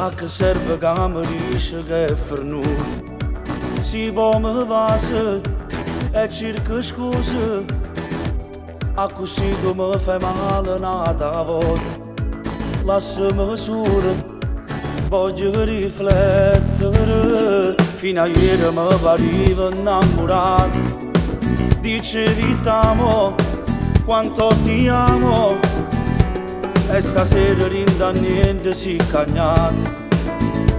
A che serve che ammerisce che è fernuto? Si può me vase e cerca scuse. A così tu mi fai male nata volta. Lasciami solo, voglio riflettere. Fino a ieri mi pariva innamorato. Dicevi t'amo, quanto ti amo. E stasera rinda niente si cagnato.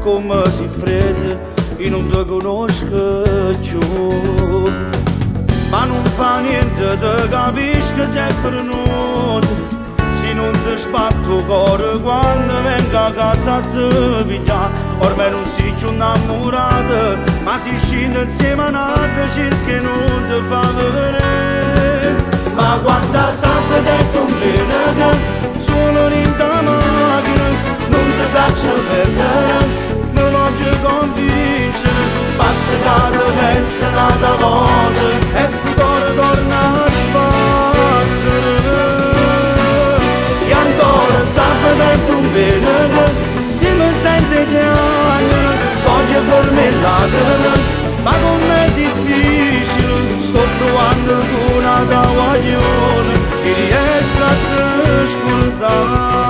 Come si fredda, io non ti conosco più. Ma non fa niente, ti capisci che sei venuto. Se non ti sbatto cuore quando vengo a casa a te pigliare. Ormai non sei più innamorata, ma si scende insieme a nata, cerca non ti fa vedere. Ma guarda sempre detto un bene, solo in da macchina, non ti saccio perdere, mi voglio convincere. Basta che ti pensi un'altra volta e sto cuore torna a sbattere. E ancora sempre detto un bene, se mi sente chiamare, voglio farmi lacrime, ma con me è difficile, sto provando con una guaglione, si riesce a te scordare.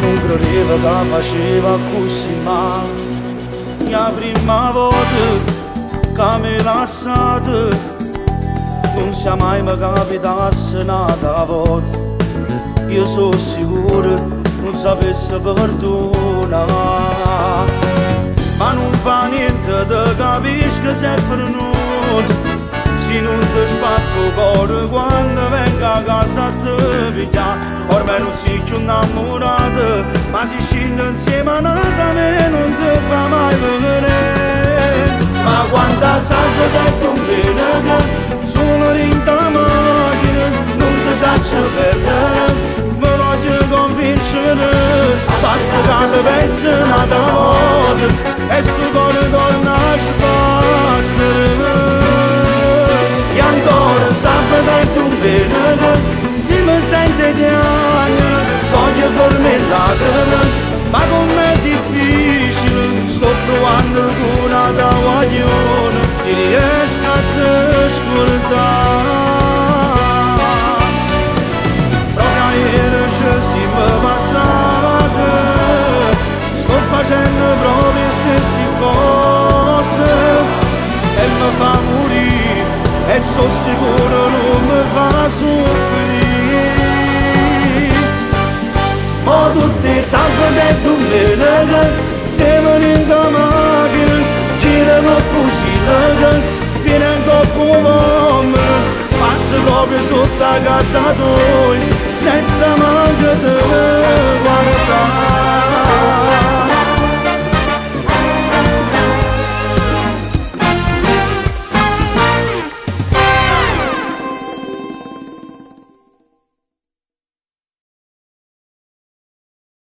Non credevo che faceva così male, la prima volta che mi lasciate. Non sia mai mi capitasse un'altra volta. Io sono sicuro non sapesse perdonare. Ma non fa niente, ti capisci che sei venuto. Se non ti sbatto cuore quando vengo a casa a te pigliare. Ormai non sei più innamorata, ma si scende insieme a nata me non ti fa mai vedere. Ma quando sempre detto un bene, sono in da macchina, non ti saccio perdere, mi voglio convincere. Basta che ti pensi un'altra volta e sto cuore torna a sbattere. E ancora sempre detto un bene, se mi sente piangere, voglio farmi lacrime, ma con me è difficile, sto provando con una guaglione, si riesce a te scordare. Proprio ieri si mi passava te, sto facendo proprio le stesse cose e mi fa morire e sono sicuro non mi fa soffrire. Ma tutti sempre detto un bene, siamo in da macchina, giriamo così fino a un coppo uomo, passa proprio sotto a casa tua, senza manco te guardare.